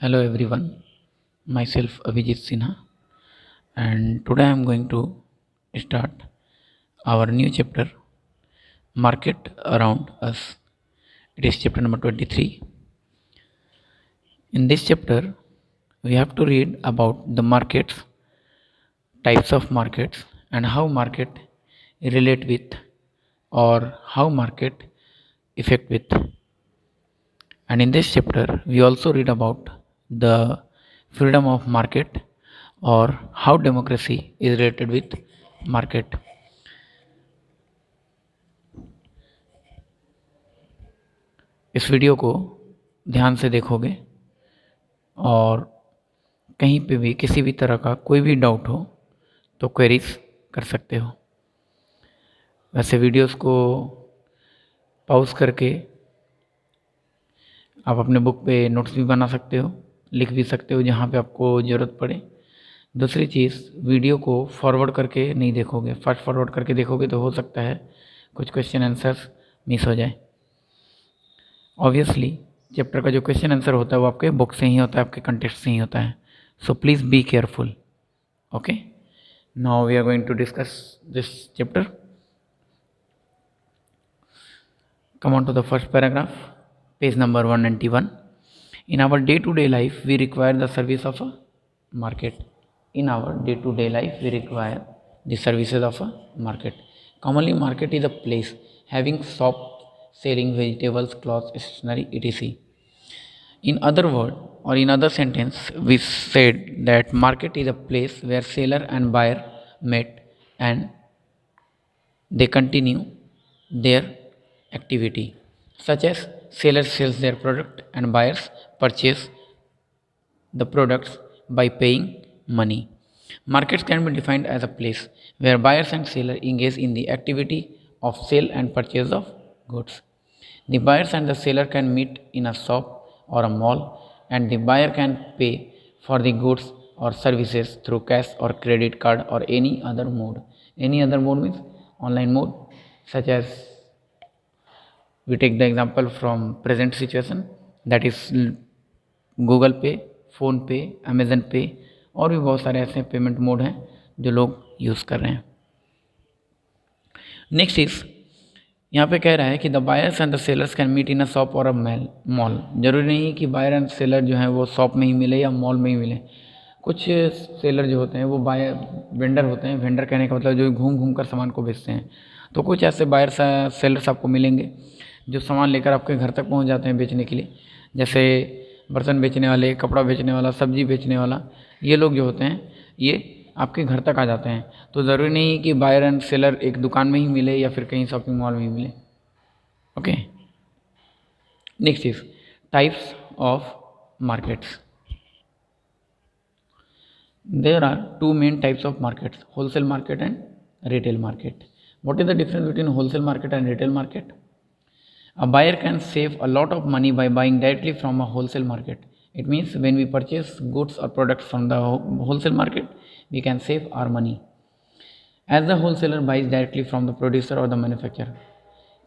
Hello everyone, myself Abhijit Sinha, and today I am going to start our new chapter, Market Around Us. It is chapter number 23. In this chapter, we have to read about the markets, types of markets, and how market relate with or how market affect with. And in this chapter, we also read about the freedom of market or how democracy is related with market. इस video को ध्यान से देखोगे और कहीं पे भी किसी भी तरह का कोई भी डाउट हो तो क्वेरीज कर सकते हो। वैसे वीडियोस को पॉज करके आप अपने बुक पे नोट्स भी बना सकते हो, लिख भी सकते हो जहाँ पे आपको ज़रूरत पड़े। दूसरी चीज़, वीडियो को फॉरवर्ड करके नहीं देखोगे, फास्ट फॉरवर्ड करके देखोगे तो हो सकता है कुछ क्वेश्चन आंसर्स मिस हो जाए। ऑब्वियसली चैप्टर का जो क्वेश्चन आंसर होता है वो आपके बुक से ही होता है, आपके कंटेक्स्ट से ही होता है। So please be careful. Okay, now we are going to discuss this chapter. Come on to the first paragraph, page number 191. In our day-to-day life, we require the service of a market. In our day-to-day life, we require the services of a market. Commonly, market is a place having shops selling vegetables, clothes, stationery, etc. In other word or in other sentence, we said that market is a place where seller and buyer meet and they continue their activity, such as sellers sells their product and buyers purchase the products by paying money. Markets can be defined as a place where buyers and sellers engage in the activity of sale and purchase of goods. The buyers and the seller can meet in a shop or a mall, and the buyer can pay for the goods or services through cash or credit card or any other mode. Any other mode means online mode, such as we take the example from present situation, that is Google पे, phone पे, Amazon पे और भी बहुत सारे ऐसे payment mode हैं जो लोग यूज़ कर रहे हैं। नेक्स्ट इज, यहाँ पे कह रहा है कि the buyers and the sellers can meet in a shop और अ मॉल। जरूरी नहीं कि बायर एंड सेलर जो है वो शॉप में ही मिले या मॉल में ही मिले। कुछ सेलर जो होते हैं वो वेंडर होते हैं। वेंडर कहने का मतलब जो घूम घूम कर सामान को बेचते हैं। तो कुछ ऐसे बायर सेलर्स आपको मिलेंगे जो सामान लेकर आपके घर तक पहुंच जाते हैं बेचने के लिए, जैसे बर्तन बेचने वाले, कपड़ा बेचने वाला, सब्जी बेचने वाला। ये लोग जो होते हैं ये आपके घर तक आ जाते हैं। तो ज़रूरी नहीं कि बायर एंड सेलर एक दुकान में ही मिले या फिर कहीं शॉपिंग मॉल में ही मिले। Okay, next is types of markets. There are two main types of markets, wholesale market and retail market. What is the difference between wholesale market and retail market? A buyer can save a lot of money by buying directly from a wholesale market. It means when we purchase goods or products from the wholesale market, we can save our money, as the wholesaler buys directly from the producer or the manufacturer.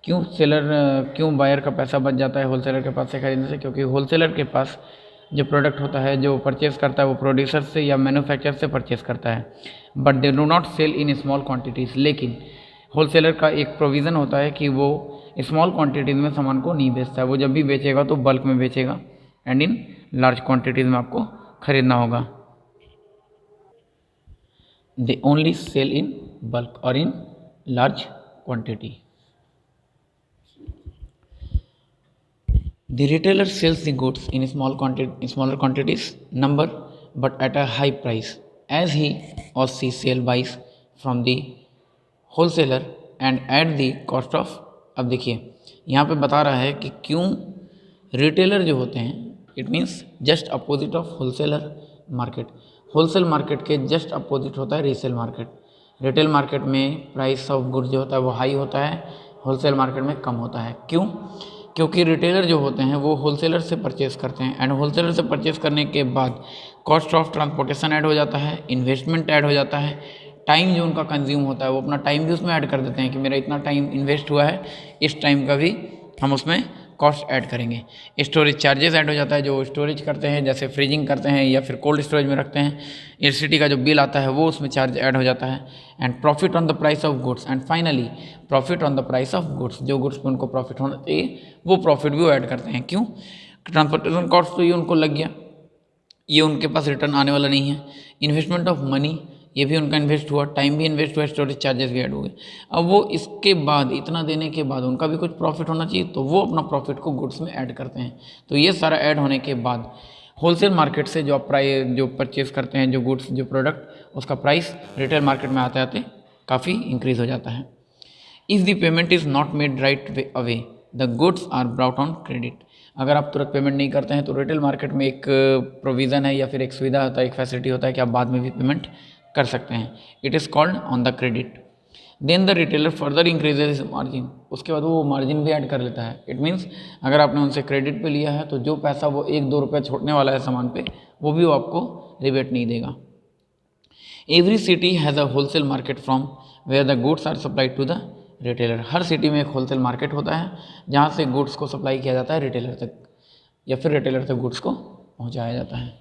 क्यों buyer का पैसा बच जाता है wholesaler के पास से खरीदने से? क्योंकि होलसेलर के पास जो प्रोडक्ट होता है, जो परचेज़ करता है, वो प्रोड्यूसर से या मैन्युफैक्चर से परचेज़ करता है, but they do not sell in small quantities. लेकिन होलसेलर का एक प्रोविज़न होता है कि वो स्मॉल क्वांटिटीज़ में सामान को नहीं बेचता है। वो जब भी बेचेगा तो बल्क में बेचेगा एंड इन लार्ज क्वांटिटीज़ में आपको खरीदना होगा। They only sell in bulk और in large quantity. The retailer sells the goods in smaller quantities number but at a high price, as he or she buys from the wholesaler and at the cost of। अब देखिए यहाँ पे बता रहा है कि क्यों रिटेलर जो होते हैं, it means just opposite of wholesaler market. Wholesale market के जस्ट अपोजिट होता है रीसेल मार्केट। रिटेल मार्केट में प्राइस ऑफ गुड्स जो होता है वो हाई होता है, होलसेल मार्केट में कम होता है। क्यों? क्योंकि रिटेलर जो होते हैं वो होलसेलर से परचेज़ करते हैं एंड होलसेलर से परचेज़ करने के बाद कॉस्ट ऑफ ट्रांसपोर्टेशन ऐड हो जाता है, इन्वेस्टमेंट ऐड हो जाता है, टाइम जो उनका कंज्यूम होता है वो अपना टाइम भी उसमें ऐड कर देते हैं कि मेरा इतना टाइम इन्वेस्ट हुआ है, इस टाइम का भी हम उसमें कॉस्ट ऐड करेंगे। स्टोरेज चार्जेस ऐड हो जाता है, जो स्टोरेज करते हैं जैसे फ्रीजिंग करते हैं या फिर कोल्ड स्टोरेज में रखते हैं, इलेक्ट्रिसिटी का जो बिल आता है वो उसमें चार्ज ऐड हो जाता है। And profit on the price of goods, and finally profit on the price of goods, जो गुड्स पे उनको प्रॉफिट होना चाहिए वो प्रॉफिट भी वो ऐड करते हैं। क्यों? ट्रांसपोर्टेशन कॉस्ट तो ये उनको लग गया, ये उनके पास रिटर्न आने वाला नहीं है। इन्वेस्टमेंट ऑफ मनी, ये भी उनका इन्वेस्ट हुआ, टाइम भी इन्वेस्ट हुआ, स्टोरेज चार्जेस भी ऐड हो गए। अब वो इसके बाद इतना देने के बाद उनका भी कुछ प्रॉफिट होना चाहिए, तो वो अपना प्रॉफिट को गुड्स में ऐड करते हैं। तो ये सारा ऐड होने के बाद होलसेल मार्केट से जो आप जो परचेज करते हैं जो गुड्स जो प्रोडक्ट, उसका प्राइस रिटेल मार्केट में आते आते काफ़ी इंक्रीज़ हो जाता है। If the payment is not made right away the goods are brought on credit. अगर आप तुरंत पेमेंट नहीं करते हैं तो रिटेल मार्केट में एक प्रोविज़न है या फिर एक सुविधा होता है, एक फैसिलिटी होता है कि आप बाद में भी पेमेंट कर सकते हैं। It is called on the credit. Then the retailer further increases margin, उसके बाद वो मार्जिन भी ऐड कर लेता है। इट मीन्स अगर आपने उनसे क्रेडिट पे लिया है तो जो पैसा वो 1-2 रुपये छोड़ने वाला है सामान पे, वो भी वो आपको रिबेट नहीं देगा। Every city has a wholesale market from where the goods are supplied to the retailer. हर सिटी में एक होलसेल मार्केट होता है जहाँ से गुड्स को सप्लाई किया जाता है रिटेलर तक, या फिर रिटेलर तक गुड्स को पहुँचाया जाता है।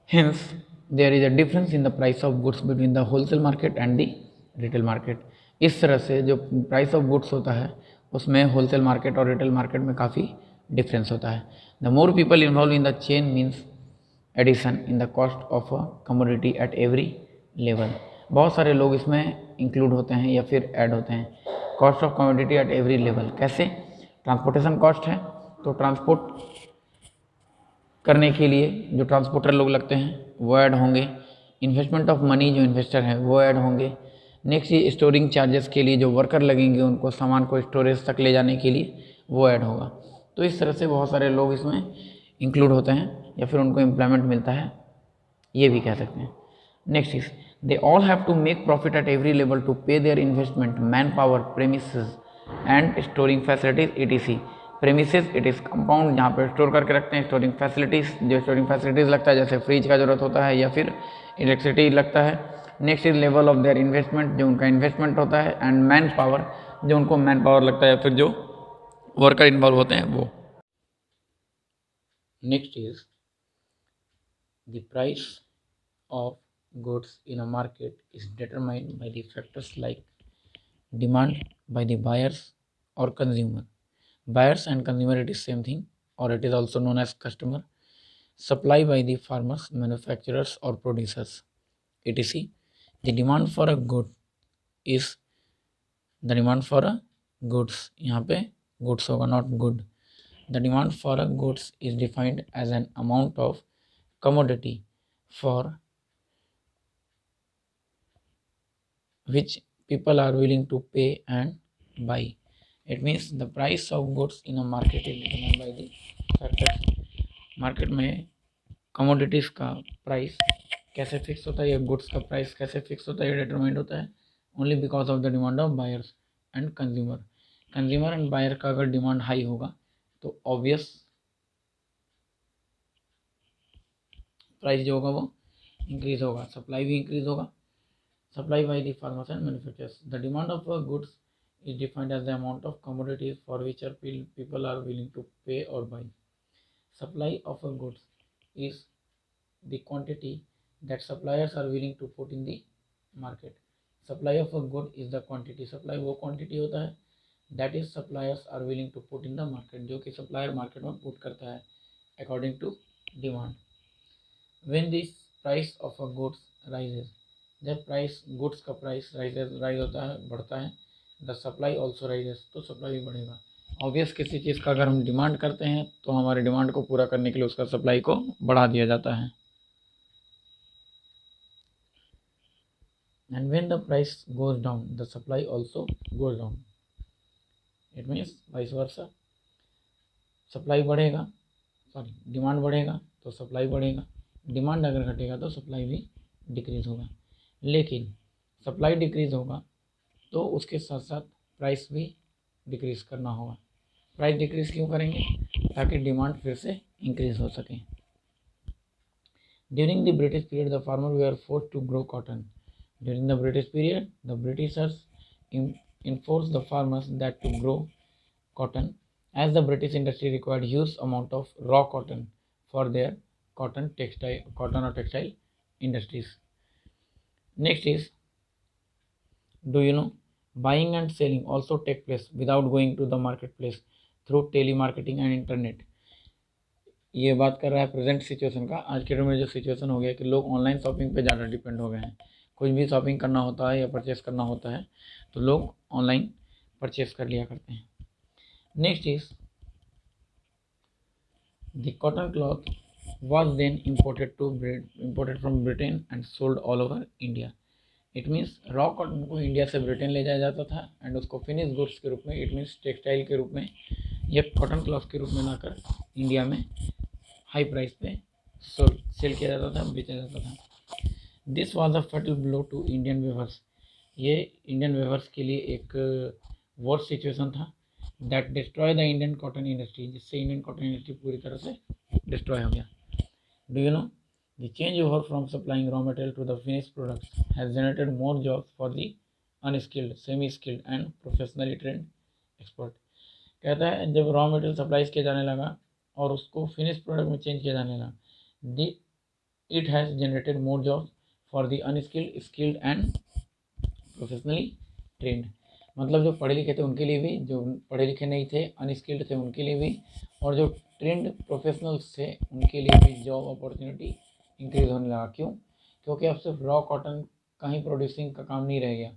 Hence, there is a difference in the price of goods between the wholesale market and the retail market. इस तरह से जो प्राइस ऑफ गुड्स होता है उसमें होलसेल मार्केट और रिटेल मार्केट में काफ़ी डिफरेंस होता है। The more people involve in the chain means addition in the cost of a commodity at every level. बहुत सारे लोग इसमें इंक्लूड होते हैं या फिर ऐड होते हैं। Cost of commodity at every level कैसे? ट्रांसपोर्टेशन कॉस्ट है तो ट्रांसपोर्ट करने के लिए जो ट्रांसपोर्टर लोग लगते हैं वो ऐड होंगे। इन्वेस्टमेंट ऑफ मनी, जो इन्वेस्टर हैं वो ऐड होंगे। नेक्स्ट ये स्टोरिंग चार्जेस के लिए जो वर्कर लगेंगे उनको सामान को स्टोरेज तक ले जाने के लिए वो ऐड होगा। तो इस तरह से बहुत सारे लोग इसमें इंक्लूड होते हैं या फिर उनको एम्प्लॉयमेंट मिलता है, ये भी कह सकते हैं। Next is they all have to make profit at every level to pay their investment, man power, premises and storing facilities ETC। Premises it is compound जहाँ पर स्टोर करके रखते हैं। स्टोरिंग फैसिलिटीज़, जो स्टोरिंग फैसिलिटीज़ लगता है जैसे fridge का ज़रूरत होता है या फिर इलेक्ट्रिसिटी लगता है। Next is level of their investment, जो उनका इन्वेस्टमेंट होता है। एंड मैन पावर, जो उनको मैन पावर लगता है या फिर जो वर्कर इन्वॉल्व होते हैं वो। Next is the price of goods in a market is determined by the factors like demand by the buyers or consumer. Buyers and consumer it is same thing, or it is also known as customer. Supply by the farmers, manufacturers or producers, etc. The demand for a good is the demand for a goods, यहाँ पे goods होगा not good. The demand for a goods is defined as an amount of commodity for which people are willing to pay and buy. It means the price of goods in a market is determined by the factors. Market में commodities का price कैसे fix होता है या goods का price कैसे fix होता है, ये डिटरमाइंड होता है only because of the demand of buyers and consumer. Consumer and buyer का अगर डिमांड हाई होगा तो ऑब्वियस प्राइस जो होगा वो इंक्रीज़ होगा, सप्लाई भी इंक्रीज़ होगा। Supply by the farmers and manufacturers. The demand of goods is defined as the amount of commodities for which people are willing to pay or buy. Supply of goods is the quantity that suppliers are willing to put in the market. Supply of a good is the quantity. Supply वो quantity होता है that is suppliers are willing to put in the market, जो कि supplier market में put करता है according to demand. When this price of a goods rises, जब price goods का प्राइस राइज होता है, बढ़ता है, द सप्लाई ऑल्सो राइजेस, तो सप्लाई भी बढ़ेगा। ऑब्वियस किसी चीज़ का अगर हम डिमांड करते हैं तो हमारे डिमांड को पूरा करने के लिए उसका सप्लाई को बढ़ा दिया जाता है। And when the price goes down the supply also goes down. It means vice versa, supply बढ़ेगा, सॉरी डिमांड बढ़ेगा तो सप्लाई बढ़ेगा, डिमांड अगर घटेगा तो सप्लाई भी डिक्रीज़ होगा। लेकिन सप्लाई डिक्रीज़ होगा तो उसके साथ साथ प्राइस भी डिक्रीज़ करना होगा। प्राइस डिक्रीज़ क्यों करेंगे? ताकि डिमांड फिर से इंक्रीज़ हो सके। During the British period the farmer वे are forced to grow cotton. During the British period the Britishers enforce the farmers that to grow cotton, as the British industry required huge amount of raw cotton for their cotton or textile industries. Next is, do you know, buying and selling also take place without going to the marketplace through telemarketing and internet. ये बात कर रहा है present situation का। आज के date में जो सिचुएशन हो गया कि लोग ऑनलाइन शॉपिंग पे ज़्यादा डिपेंड हो गए हैं। कुछ भी शॉपिंग करना होता है या परचेस करना होता है तो लोग ऑनलाइन परचेस कर लिया करते हैं। Next is, the cotton cloth was then imported from Britain and sold all over India. It means raw cotton को इंडिया से ब्रिटेन ले जाया जाता था एंड उसको फिनिश गुड्स के रूप में, इट मीन्स टेक्सटाइल के रूप में या कॉटन क्लॉथ के रूप में लाकर इंडिया में हाई प्राइस पे सेल किया जाता था, बेचा जाता था। This was a fatal blow to Indian weavers. ये इंडियन वेवर्स के लिए एक वर्स्ट सिचुएशन था that destroy the Indian cotton industry, जिससे इंडियन कॉटन इंडस्ट्री पूरी तरह से डिस्ट्रॉय हो गया। Do you know, the changeover from supplying raw material to the finished products has generated more jobs for the unskilled, semi-skilled and professionally trained expert। कहता है जब raw material supplies किया जाने लगा और उसको फिनिश प्रोडक्ट में चेंज किया जाने लगा, the it has generated more jobs for the unskilled, skilled and professionally trained. मतलब जो पढ़े लिखे थे उनके लिए भी, जो पढ़े लिखे नहीं थे, अनस्किल्ड थे उनके लिए भी, और जो ट्रेंड प्रोफेशनल्स थे उनके लिए भी जॉब अपॉर्चुनिटी इंक्रीज़ होने लगा। क्यों? क्योंकि अब सिर्फ रॉ कॉटन का ही प्रोड्यूसिंग का काम नहीं रह गया।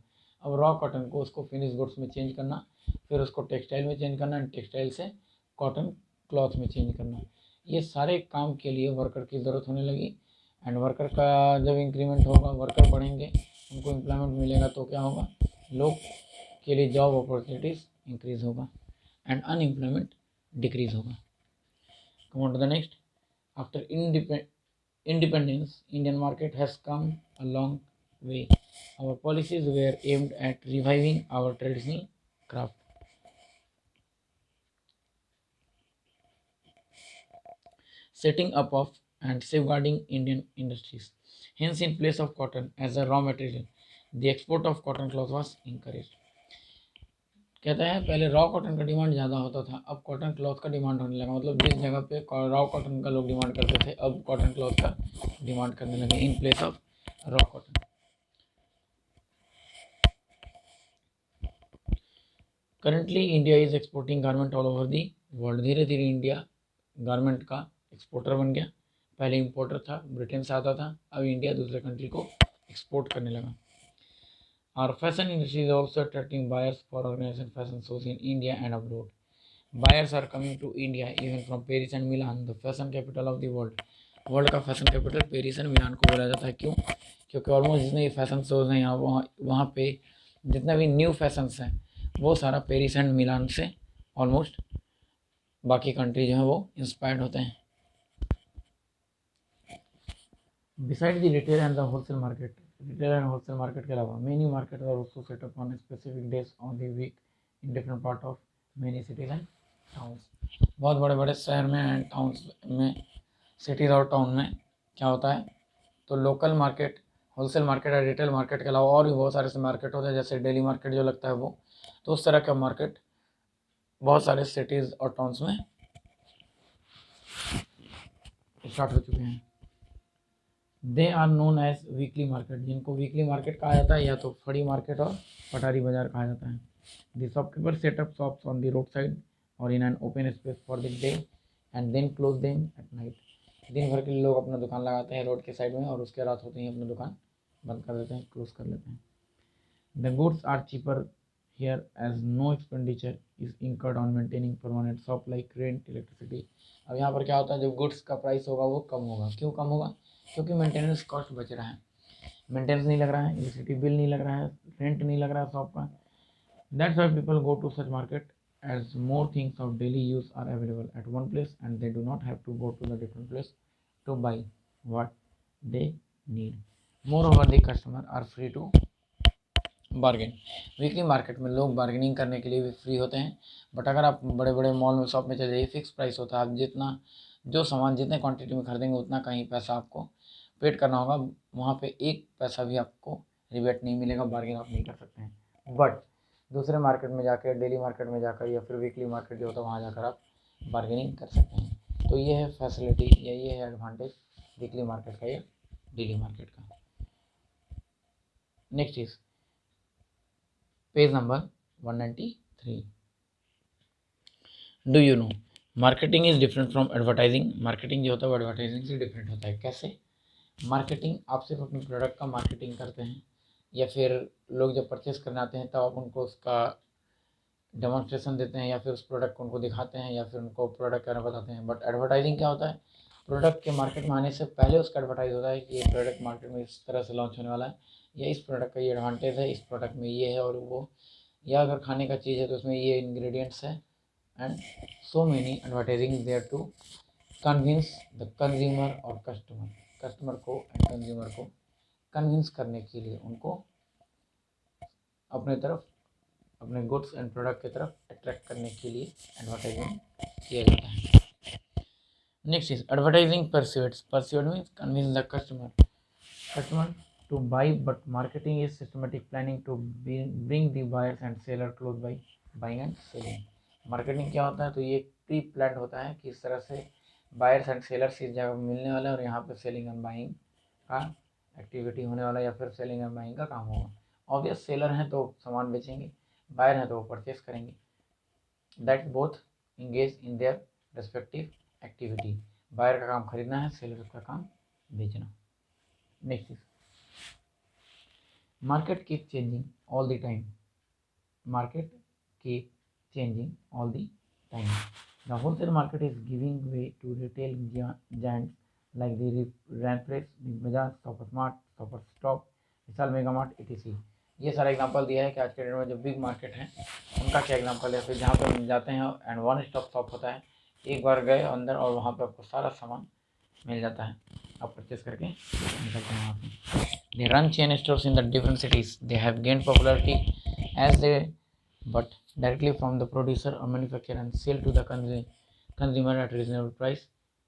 अब रॉ कॉटन को उसको फिनिश गुड्स में चेंज करना, फिर उसको टेक्सटाइल में चेंज करना, एंड टेक्सटाइल से कॉटन क्लॉथ में चेंज करना, ये सारे काम के लिए वर्कर की ज़रूरत होने लगी। एंड वर्कर का जब इंक्रीमेंट होगा, वर्कर बढ़ेंगे, उनको एम्प्लॉयमेंट मिलेगा तो क्या होगा, लोग के लिए जॉब अपॉर्चुनिटीज़ इंक्रीज़ होगा एंड अनएम्प्लॉयमेंट डिक्रीज़ होगा। Come on to the next. After independence, Indian market has come a long way. Our policies were aimed at reviving our traditional craft. Setting up of and safeguarding Indian industries. Hence, in place of cotton as a raw material, the export of cotton cloth was encouraged. कहता है पहले raw cotton का demand ज़्यादा होता था, अब cotton cloth का demand होने लगा। मतलब जिस जगह पे रॉ कॉटन का लोग डिमांड करते थे, अब कॉटन क्लॉथ का डिमांड करने लगे in place of raw cotton. Currently India is exporting garment all over the world. धीरे धीरे इंडिया गारमेंट का एक्सपोर्टर बन गया। पहले इंपोर्टर था, ब्रिटेन से आता था, अब इंडिया दूसरे कंट्री को एक्सपोर्ट करने लगा। Our fashion industry is also attracting buyers for organizing fashion shows in India and abroad. Buyers are coming to India even from Paris and Milan, the fashion capital of the world. World का fashion capital Paris and मिलान को बोला जाता है। क्यों? क्योंकि almost जितने भी fashion shows हैं यहाँ वहाँ पे जितना भी न्यू फैशंस हैं वो सारा पेरिस एंड मिलान से ऑलमोस्ट बाकी कंट्री जो है वो इंस्पायर्ड होते हैं। Beside the retail and the wholesale market, retail and wholesale market के अलावा many market are also set up on specific days on the week in different part of many cities and towns. बहुत बड़े बड़े शहर में and towns में, cities और town में क्या होता है, तो लोकल मार्केट, होलसेल मार्केट और रिटेल मार्केट के अलावा और भी बहुत सारे से मार्केट होते हैं, जैसे डेली मार्केट जो लगता है वो, तो उस तरह का मार्केट बहुत सारे सिटीज़ और टाउन्स में स्टार्ट हो चुके हैं। They are known as weekly market, जिनको वीकली मार्केट कहा जाता है या तो फड़ी मार्केट और पटारी बाजार कहा जाता है। The shopkeeper set up shops on the road side और in an open space for the day and then close them at night. दिन भर के लिए लोग अपना दुकान लगाते हैं रोड के साइड में और उसके रात होते ही अपना दुकान बंद कर देते हैं, क्लोज कर लेते हैं। The goods are cheaper here as no expenditure is incurred on maintaining permanent shop like rent, electricity. अब यहाँ पर क्या होता है, जब गुड्स का प्राइस होगा वो कम होगा। क्यों कम होगा? क्योंकि मेंटेनेंस कॉस्ट बच रहा है, मेंटेनेंस नहीं लग रहा है, इलेक्ट्रिसिटी बिल नहीं लग रहा है, रेंट नहीं लग रहा है शॉप का। That's why people go to such market as more things of daily use are available at one place and they do not have to go to the different place to buy what they need. Moreover, the customer are free to bargain. Weekly market में लोग bargaining करने के लिए भी free होते हैं, but अगर आप बड़े बड़े मॉल में शॉप में चले जाइए, फिक्स प्राइस होता है। आप जितना जो सामान जितने क्वांटिटी में खरीदेंगे उतना का ही पैसा आपको पेड करना होगा। वहाँ पे एक पैसा भी आपको रिबेट नहीं मिलेगा, बार्गेन आप नहीं कर सकते हैं। बट दूसरे मार्केट में जाकर, डेली मार्केट में जाकर या फिर वीकली मार्केट जो होता है वहाँ जाकर आप बार्गेनिंग कर सकते हैं। तो ये है फैसिलिटी या ये है एडवांटेज वीकली मार्केट का या डेली मार्केट का। Next is page number 193। Do you no marketing is different from advertising. Marketing जो होता है वो एडवर्टाइजिंग से डिफरेंट होता है। कैसे? मार्केटिंग आप सिर्फ अपने प्रोडक्ट का मार्केटिंग करते हैं, या फिर लोग जब परचेस करने आते हैं तब आप उनको उसका डेमोन्स्ट्रेशन देते हैं या फिर उस प्रोडक्ट को उनको दिखाते हैं या फिर उनको प्रोडक्ट के बारे में बताते हैं। बट एडवर्टाइजिंग क्या होता है? प्रोडक्ट के मार्केट में आने से पहले उसका एडवर्टाइज होता है कि ये प्रोडक्ट मार्केट में इस तरह से लॉन्च होने वाला है, या इस प्रोडक्ट का ये एडवांटेज है, इस प्रोडक्ट में ये है और वो, या अगर खाने का चीज़ है तो उसमें ये इंग्रेडिएंट्स है, and so many advertising there to convince the consumer और कस्टमर को एंड कंज्यूमर को कन्विंस करने के लिए उनको अपने तरफ, अपने गुड्स एंड प्रोडक्ट की तरफ अट्रैक्ट करने के लिए एडवर्टाइजिंग किया जाता है। Next is advertising persuades means convince the customer to buy, but marketing is systematic planning to bring the buyers and seller close by buying and selling। Marketing क्या होता है? तो ये प्री प्लान होता है कि इस तरह से बायर्स एंड सेलर्स इस जगह मिलने वाला है और यहाँ पे सेलिंग एंड बाइंग का एक्टिविटी होने वाला है या फिर सेलिंग एंड बाइंग का काम होगा। ऑब्वियस सेलर हैं तो सामान बेचेंगे, बायर हैं तो वो परचेस करेंगे। That both engage in their respective activity. Buyer का काम खरीदना है, सेलर का काम बेचना। Next is market keep changing all the time। market keep changing all the time। The wholesale market is giving way to retail giants like the Rampage, Big Bazaar, Shopper Smart, Shopper Stop, Vishal mega mart etc। ये सारा example दिया है कि आज के date में जो big market है उनका क्या एग्जांपल है। फिर जहाँ पे हम जाते हैं एंड वन स्टॉप शॉप होता है, एक बार गए अंदर और वहाँ पे आपको सारा सामान मिल जाता है, आप परचेस करके निकलते हैं वहाँ पे। They run chain stores in the different cities। They have gained popularity as they but directly from the producer or manufacturer and sell to the consumer at reasonable price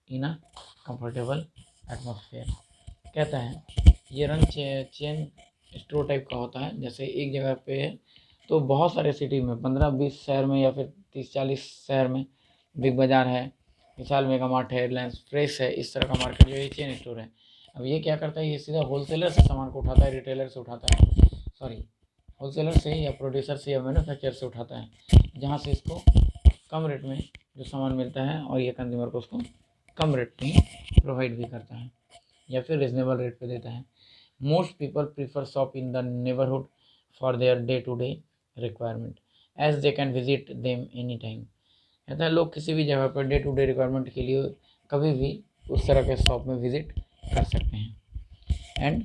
in a comfortable atmosphere। कहता है ये run chain store type का होता है। जैसे एक जगह पे है तो बहुत सारे सिटी में 15-20 शहर में या फिर 30-40 शहर में बिग बाज़ार है, विशाल मेगा मार्ट है, रिलायंस फ्रेश है, इस तरह का मार्केट जो है चेन स्टोर है। अब ये क्या करता है? ये सीधा होलसेलर से सामान को उठाता है, रिटेलर से उठाता है, होलसेलर से या प्रोड्यूसर से या मैन्युफैक्चर से उठाता है, जहाँ से इसको कम रेट में जो सामान मिलता है और ये कंज्यूमर को उसको कम रेट में प्रोवाइड भी करता है या फिर रिजनेबल रेट पे देता है। Most people prefer shop in the neighbourhood for their day to day requirement as they can visit them any time. कहता है लोग किसी भी जगह per day to day requirement के लिए कभी भी उस तरह के शॉप में विजिट कर सकते हैं। एंड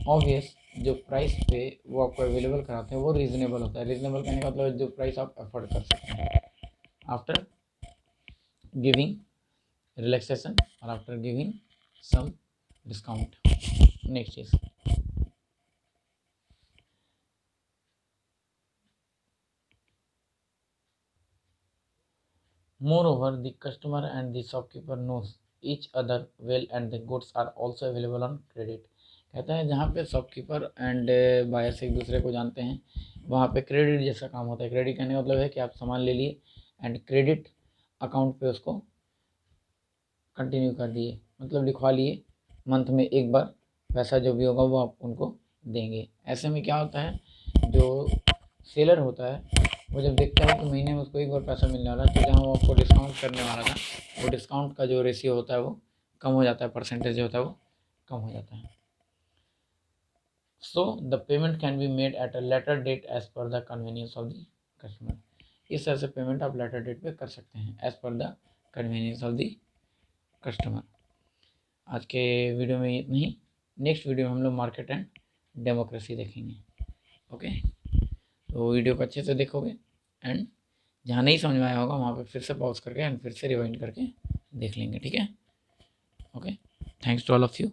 ऑब्वियस जो प्राइस पे वो आपको अवेलेबल कराते हैं वो रीजनेबल होता है। रीजनेबल कहने का मतलब जो प्राइस आप अफोर्ड कर सकते हैं आफ्टर गिविंग रिलैक्सेशन और after giving some discount. Next is moreover the customer and the shopkeeper knows each other well and the goods are also available on credit। कहता है जहाँ पे शॉपकीपर एंड बायर्स एक दूसरे को जानते हैं वहाँ पे क्रेडिट जैसा काम होता है। क्रेडिट कहने का मतलब है कि आप सामान ले लिए एंड क्रेडिट अकाउंट पे उसको कंटिन्यू कर दिए, मतलब लिखवा लिए, मंथ में एक बार पैसा जो भी होगा वो आप उनको देंगे। ऐसे में क्या होता है, जो सेलर होता है वो जब देखता है कि महीने में उसको एक बार पैसा मिलने वाला है तो जहाँ वो आपको डिस्काउंट करने वाला था वो डिस्काउंट का जो रेशियो होता है वो कम हो जाता है, परसेंटेज जो होता है वो कम हो जाता है। So the payment can be made at a later date as per the convenience of the customer. इस तरह से पेमेंट आप लेटर डेट पे कर सकते हैं as per the convenience of the customer. आज के वीडियो में इतना ही। नेक्स्ट वीडियो में हम लोग मार्केट एंड डेमोक्रेसी देखेंगे। ओके, तो वीडियो को अच्छे से देखोगे एंड जहाँ नहीं समझ में आया होगा वहाँ पे फिर से पॉज करके एंड फिर से रिवाइंड करके देख लेंगे। ठीक है, okay, thanks to all of you.